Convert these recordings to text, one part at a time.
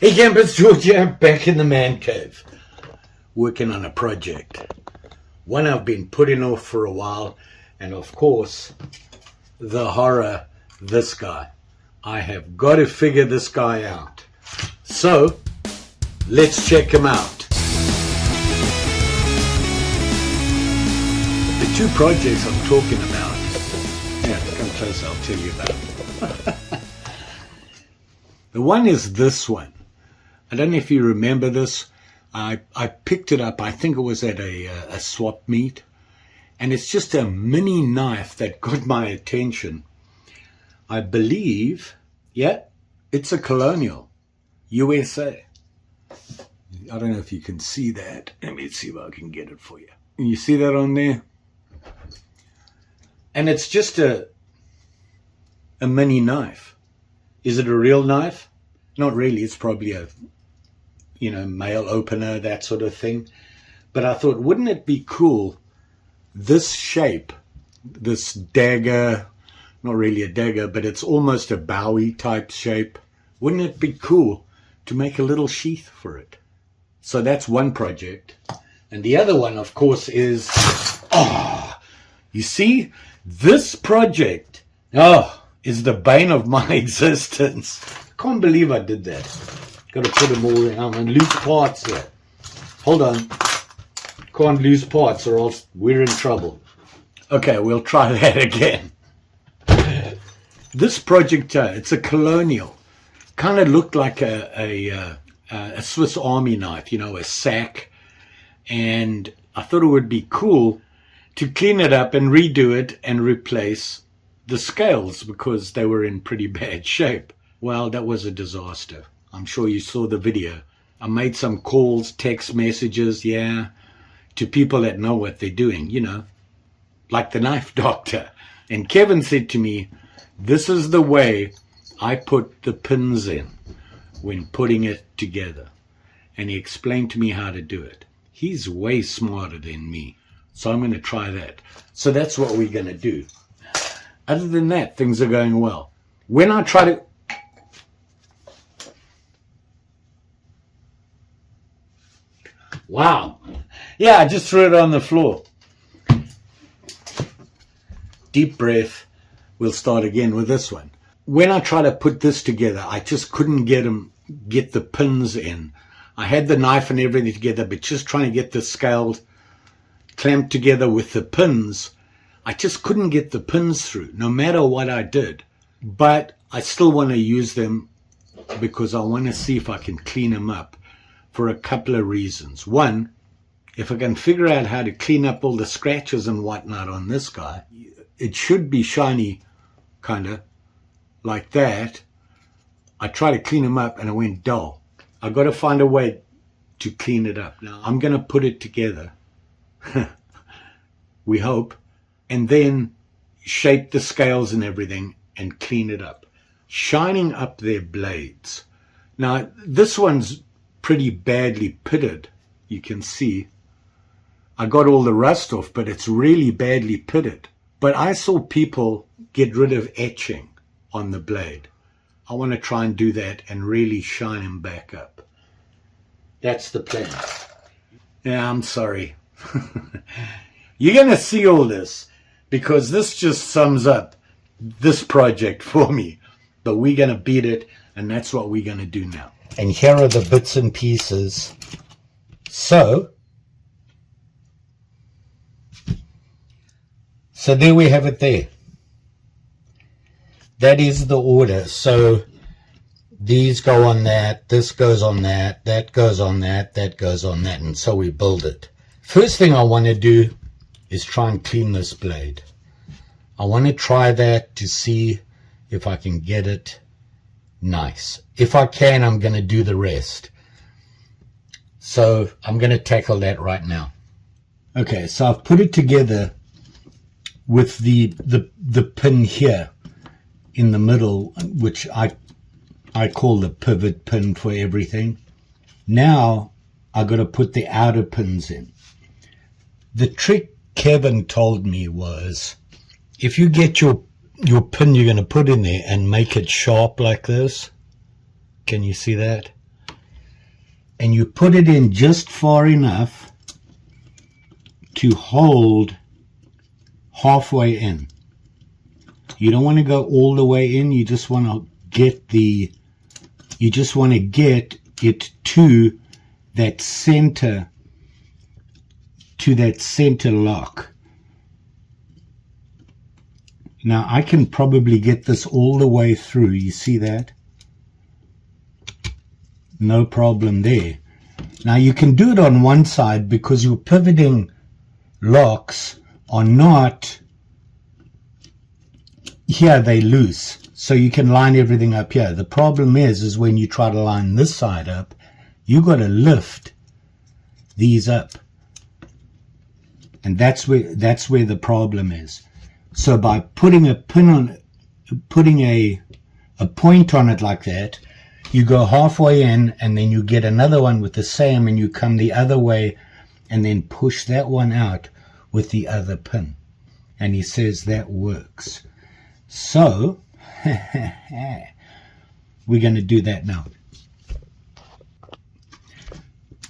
Hey campers, George here, back in the man cave, working on a project. One I've been putting off for a while, and of course, the horror, this guy. I have got to figure this guy out. So, let's check him out. The two projects I'm talking about, come closer, I'll tell you about. The one is this one. I don't know if you remember this. I picked it up, I think it was at a swap meet. And it's just a mini knife that got my attention. I believe, it's a Colonial, USA. I don't know if you can see that. Let me see if I can get it for you. Can you see that on there? And it's just a mini knife. Is it a real knife? Not really. It's probably a mail opener, that sort of thing. But I thought, wouldn't it be cool, this shape, this dagger, not really a dagger, but it's almost a Bowie type shape. Wouldn't it be cool to make a little sheath for it? So that's one project. And the other one, of course, is, you see, this project, is the bane of my existence. I can't believe I did that. Got to put them all in. I'm in loose parts here. Hold on. Can't lose parts or else we're in trouble. Okay, we'll try that again. This project, it's a Colonial. Kind of looked like a Swiss Army knife, a sack. And I thought it would be cool to clean it up and redo it and replace the scales because they were in pretty bad shape. Well, that was a disaster. I'm sure you saw the video. I made some calls, text messages, to people that know what they're doing, like the knife doctor. And Kevin said to me, this is the way I put the pins in when putting it together. And he explained to me how to do it. He's way smarter than me. So I'm going to try that. So that's what we're going to do. Other than that, things are going well. When I try to... Wow. Yeah, I just threw it on the floor. Deep breath. We'll start again with this one. When I try to put this together, I just couldn't get the pins in. I had the knife and everything together, but just trying to get the scales clamped together with the pins, I just couldn't get the pins through, no matter what I did. But I still want to use them because I want to see if I can clean them up for a couple of reasons. One, if I can figure out how to clean up all the scratches and whatnot on this guy, it should be shiny, kind of, like that. I tried to clean them up and it went dull. I've got to find a way to clean it up. Now, I'm going to put it together, we hope, and then shape the scales and everything and clean it up. Shining up their blades. Now, this one's pretty badly pitted. You can see. I got all the rust off, but it's really badly pitted. But I saw people get rid of etching on the blade. I want to try and do that and really shine them back up. That's the plan. Yeah, I'm sorry. You're going to see all this because this just sums up this project for me. But we're going to beat it, and that's what we're going to do now. And here are the bits and pieces. So there we have it there. That is the order. So these go on that, this goes on that, that goes on that, that goes on that, and so we build it. First thing I want to do is try and clean this blade. I want to try that to see if I can get it nice. If I can, I'm going to do the rest. So I'm going to tackle that right now. Okay, so I've put it together with the pin here in the middle, which I call the pivot pin for everything. Now I've got to put the outer pins in. The trick Kevin told me was, if you get your pin you're going to put in there and make it sharp like this, can you see that? and you put it in just far enough to hold halfway in. You don't want to go all the way in. You just want to get it to that center lock. Now I can probably get this all the way through. You see that? No problem there. Now you can do it on one side because your pivoting locks are not here, they loose, so you can line everything up here. The problem is when you try to line this side up, you got to lift these up, and that's where the problem is. So by putting a pin on, putting a point on it like that, you go halfway in, and then you get another one with the same, and you come the other way, and then push that one out with the other pin. And he says that works. So we're going to do that now.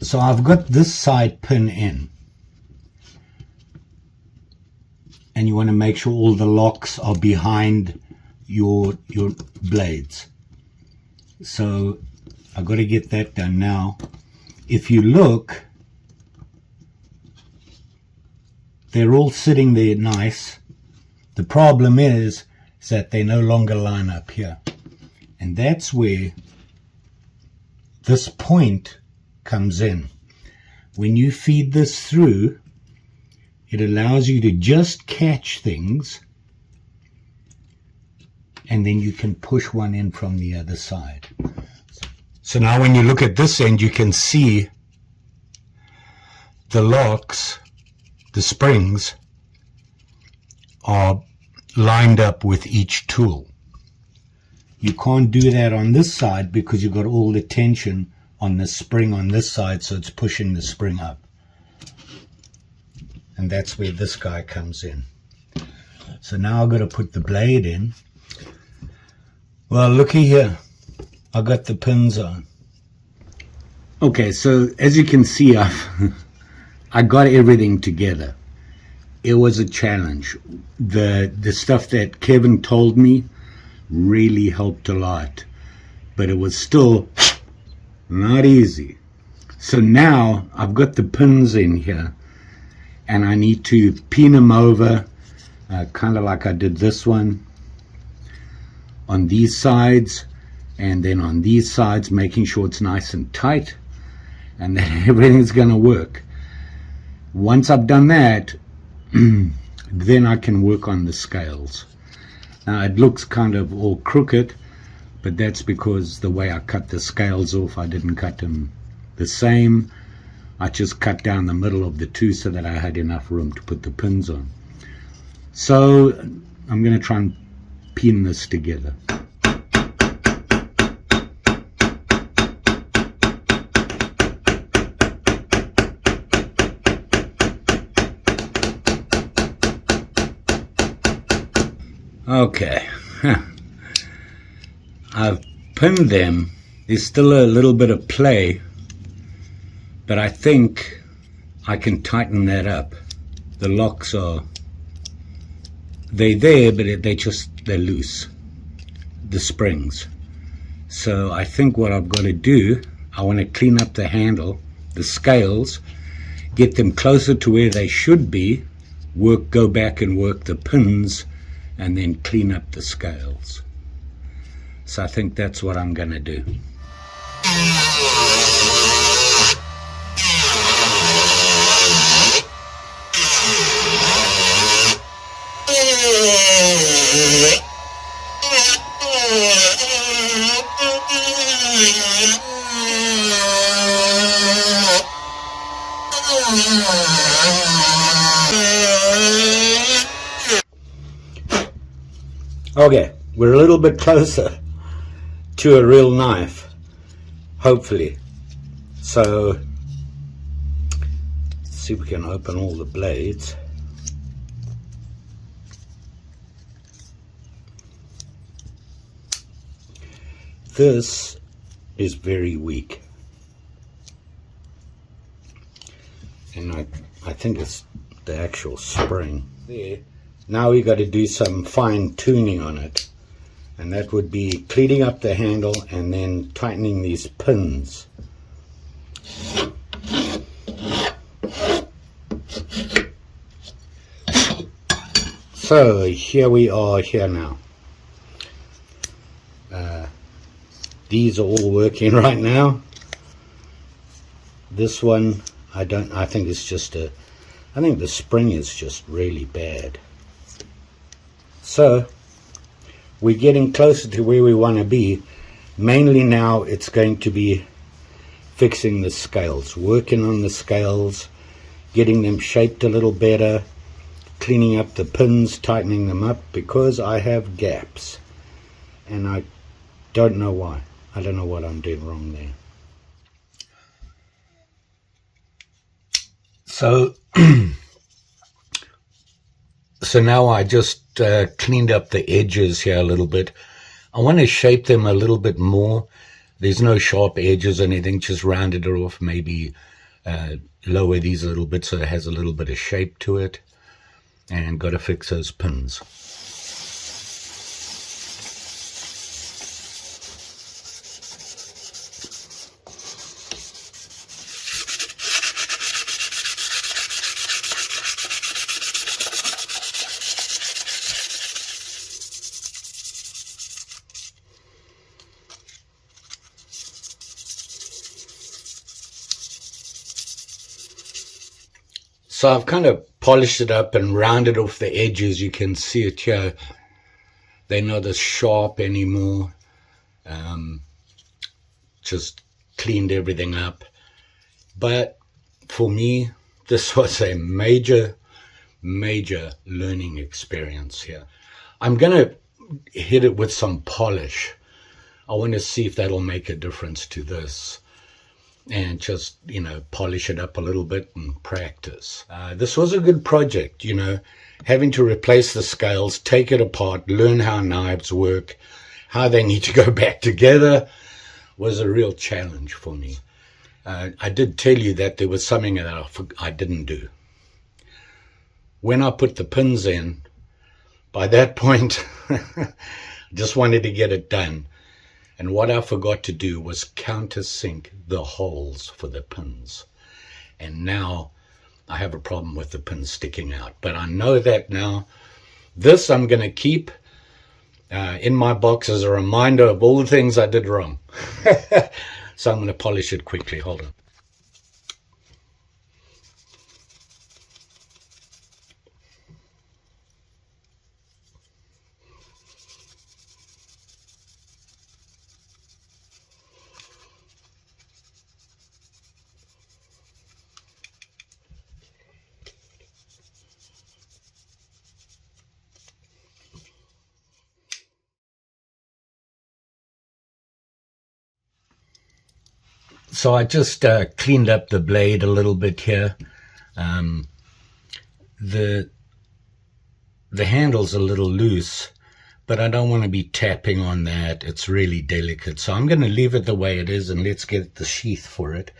So I've got this side pin in, and you want to make sure all the locks are behind your blades. So I've got to get that done now. If you look, they're all sitting there nice. The problem is that they no longer line up here, and that's where this point comes in. When you feed this through, it allows you to just catch things, and then you can push one in from the other side. So now when you look at this end, you can see the locks, the springs, are lined up with each tool. You can't do that on this side because you've got all the tension on the spring on this side, so it's pushing the spring up. And that's where this guy comes in. So now I've got to put the blade in. Well, looky here, I got the pins on. Okay, so as you can see, I got everything together. It was a challenge. The stuff that Kevin told me really helped a lot, but it was still not easy. So now I've got the pins in here, and I need to pin them over, kind of like I did this one, on these sides, and then on these sides, making sure it's nice and tight, and that everything's going to work. Once I've done that, then I can work on the scales. Now it looks kind of all crooked, but that's because the way I cut the scales off, I didn't cut them the same. I just cut down the middle of the two so that I had enough room to put the pins on. So I'm going to try and pin this together. Okay, I've pinned them. There's still a little bit of play, but I think I can tighten that up. The locks they're there, but they're loose, the springs. So I think what I've got to do, I want to clean up the handle, the scales, get them closer to where they should be, go back and work the pins, and then clean up the scales. So I think that's what I'm going to do. Okay, we're a little bit closer to a real knife, hopefully. So, let's see if we can open all the blades. This is very weak. and I think it's the actual spring there. Now we got to do some fine tuning on it, and that would be cleaning up the handle and then tightening these pins. So here we are here now. These are all working right now. This one, I think it's just I think the spring is just really bad. So we're getting closer to where we want to be. Mainly now it's going to be fixing the scales, working on the scales, getting them shaped a little better, cleaning up the pins, tightening them up, because I have gaps and I don't know why. I don't know what I'm doing wrong there. So so now I just cleaned up the edges here a little bit. I want to shape them a little bit more. There's no sharp edges or anything, just rounded it off, maybe lower these a little bit so it has a little bit of shape to it. And got to fix those pins. So I've kind of polished it up and rounded off the edges. You can see it here. They're not as sharp anymore. Just cleaned everything up. But for me, this was a major learning experience here. I'm going to hit it with some polish. I want to see if that'll make a difference to this. And just, polish it up a little bit and practice. This was a good project, having to replace the scales, take it apart, learn how knives work, how they need to go back together was a real challenge for me. I did tell you that there was something that I didn't do. When I put the pins in, by that point, I just wanted to get it done. And what I forgot to do was countersink the holes for the pins. And now I have a problem with the pins sticking out. But I know that now. This I'm going to keep in my box as a reminder of all the things I did wrong. So I'm going to polish it quickly. Hold on. So I just cleaned up the blade a little bit here. The handle's a little loose, but I don't want to be tapping on that. It's really delicate. So I'm going to leave it the way it is, and let's get the sheath for it.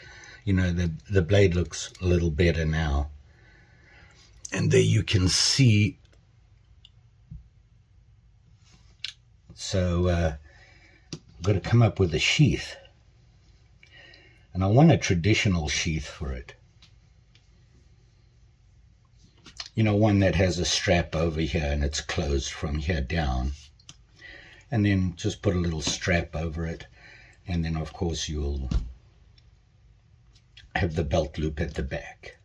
The blade looks a little better now. And there you can see. So I've got to come up with a sheath. And I want a traditional sheath for it. One that has a strap over here and it's closed from here down. And then just put a little strap over it. And then, of course, you'll have the belt loop at the back.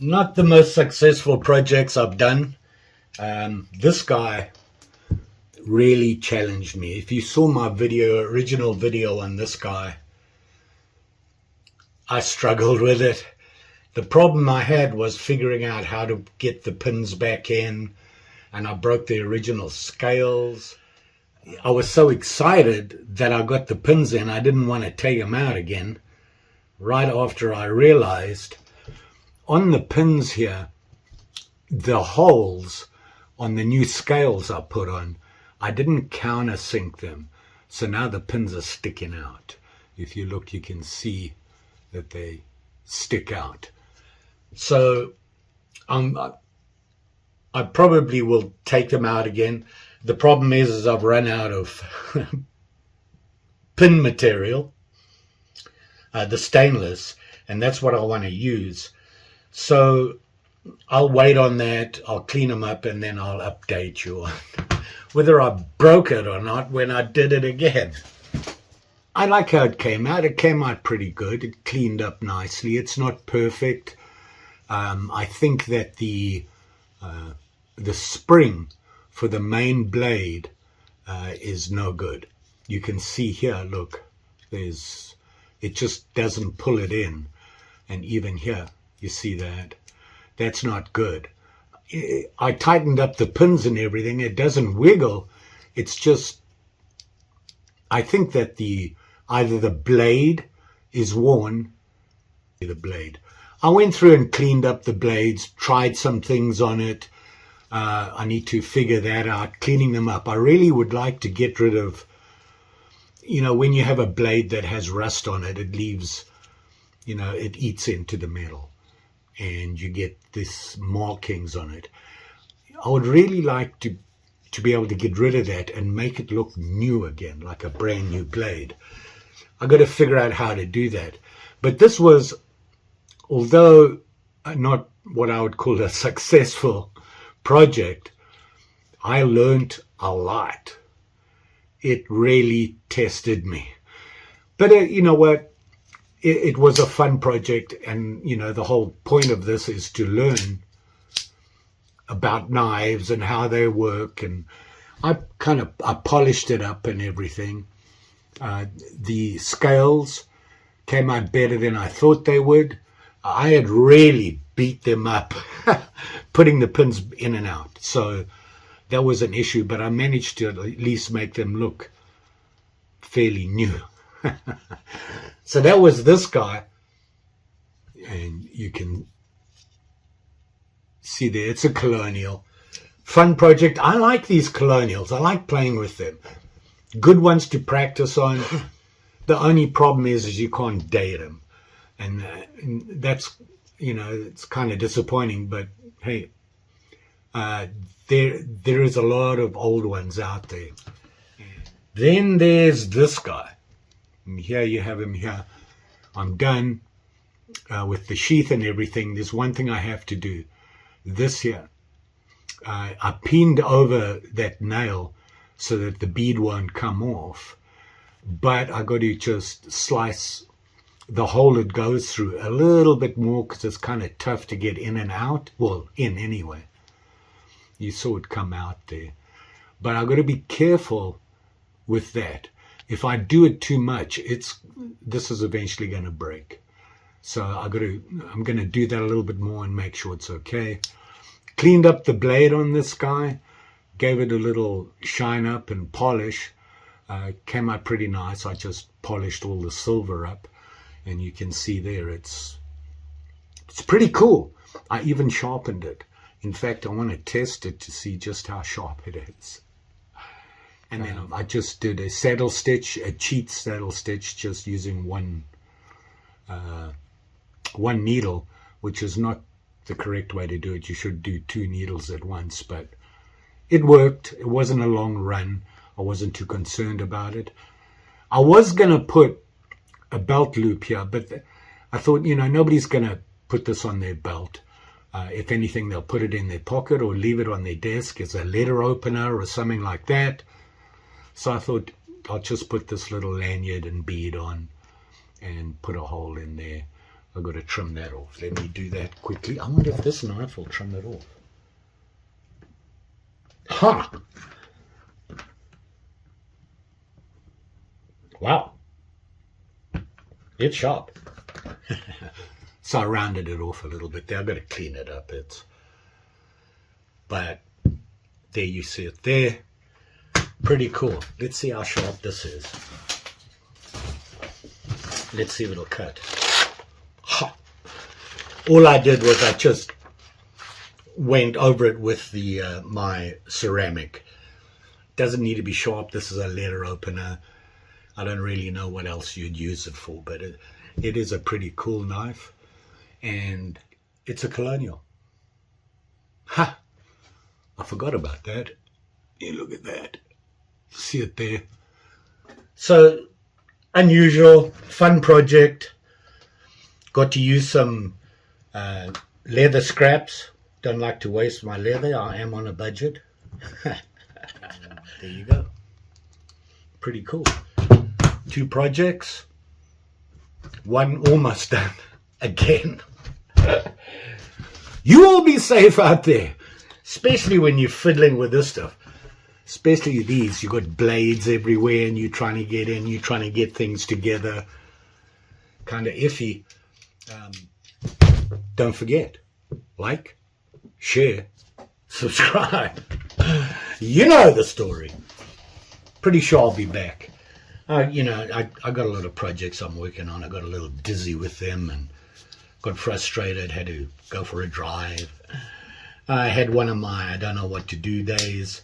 Not the most successful projects I've done. This guy really challenged me. If you saw my original video on this guy, I struggled with it. The problem I had was figuring out how to get the pins back in, and I broke the original scales. I was so excited that I got the pins in, I didn't want to take them out again. Right after I realized on the pins here, the holes on the new scales I put on, I didn't countersink them. So now the pins are sticking out. If you look, you can see that they stick out. So I probably will take them out again. The problem is I've run out of pin material, the stainless, and that's what I want to use. So I'll wait on that, I'll clean them up, and then I'll update you on whether I broke it or not when I did it again. I like how it came out. It came out pretty good. It cleaned up nicely. It's not perfect. I think that the spring for the main blade is no good. You can see here, look, it just doesn't pull it in. And even here, you see that. That's not good. I tightened up the pins and everything. It doesn't wiggle. It's just, I think that either the blade is worn, the blade. I went through and cleaned up the blades, tried some things on it. I need to figure that out, cleaning them up. I really would like to get rid of, when you have a blade that has rust on it, it leaves, it eats into the metal and you get this markings on it. I would really like to be able to get rid of that and make it look new again, like a brand new blade. I got to figure out how to do that. But this was, although not what I would call a successful project, I learned a lot. It really tested me. But you know what? It was a fun project, and the whole point of this is to learn about knives and how they work, and I polished it up and everything. The scales came out better than I thought they would. I had really beat them up putting the pins in and out, so that was an issue, but I managed to at least make them look fairly new. So that was this guy, and you can see there, it's a Colonial. Fun project. I like these Colonials. I like playing with them. Good ones to practice on. The only problem is you can't date them, and that's, it's kind of disappointing, but hey, there is a lot of old ones out there. Then there's this guy. And here you have him here. I'm done with the sheath and everything. There's one thing I have to do. This here. I pinned over that nail so that the bead won't come off. But I got to just slice the hole it goes through a little bit more because it's kind of tough to get in and out. Well, in anyway. You saw it come out there. But I've got to be careful with that. If I do it too much, this is eventually going to break. So I'm going to do that a little bit more and make sure it's okay. Cleaned up the blade on this guy, gave it a little shine up and polish. Came out pretty nice. I just polished all the silver up, and you can see there it's pretty cool. I even sharpened it. In fact, I want to test it to see just how sharp it is. And then I just did a saddle stitch, a cheat saddle stitch, just using one needle, which is not the correct way to do it. You should do 2 needles at once, but it worked. It wasn't a long run. I wasn't too concerned about it. I was going to put a belt loop here, but I thought, nobody's going to put this on their belt. If anything, they'll put it in their pocket or leave it on their desk as a letter opener or something like that. So I thought I'll just put this little lanyard and bead on and put a hole in there. I've got to trim that off. Let me do that quickly. I wonder if this knife will trim it off. Ha! Wow. It's sharp. So I rounded it off a little bit there. I've got to clean it up. But there you see it there. Pretty cool. Let's see how sharp this is. Let's see if it'll cut. Ha! All I did was I just went over it with the my ceramic. Doesn't need to be sharp. This is a letter opener. I don't really know what else you'd use it for, but it is a pretty cool knife, and it's a Colonial. Ha! I forgot about that. Yeah, look at that. See it there. So, unusual, fun project. Got to use some leather scraps. Don't like to waste my leather. I am on a budget. There you go. Pretty cool. 2 projects. 1 almost done. Again. You all be safe out there. Especially when you're fiddling with this stuff. Especially these. You've got blades everywhere and you're trying to get in. You're trying to get things together. Kind of iffy. Don't forget. Like. Share. Subscribe. You know the story. Pretty sure I'll be back. You know, I got a lot of projects I'm working on. I got a little dizzy with them and got frustrated. Had to go for a drive. I had one of my I don't know what to do days.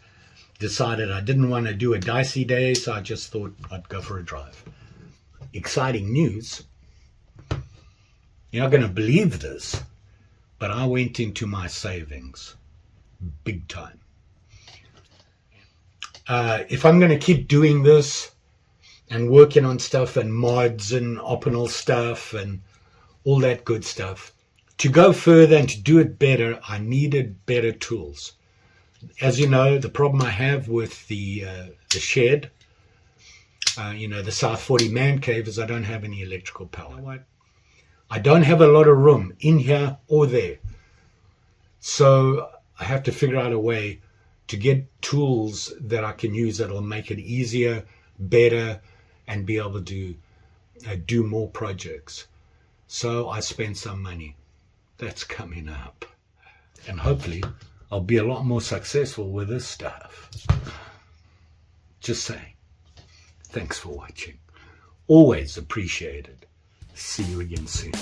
Decided I didn't want to do a dicey day, so I just thought I'd go for a drive. Exciting news. You're not going to believe this, but I went into my savings big time. If I'm going to keep doing this and working on stuff and mods and optional stuff and all that good stuff, to go further and to do it better, I needed better tools. As you know, the problem I have with the shed, you know, the South 40 man cave, is I don't have any electrical power. I don't have a lot of room in here or there. So I have to figure out a way to get tools that I can use that will make it easier, better, and be able to do more projects. So I spent some money. That's coming up. And hopefully I'll be a lot more successful with this stuff. Just saying. Thanks for watching. Always appreciated. See you again soon.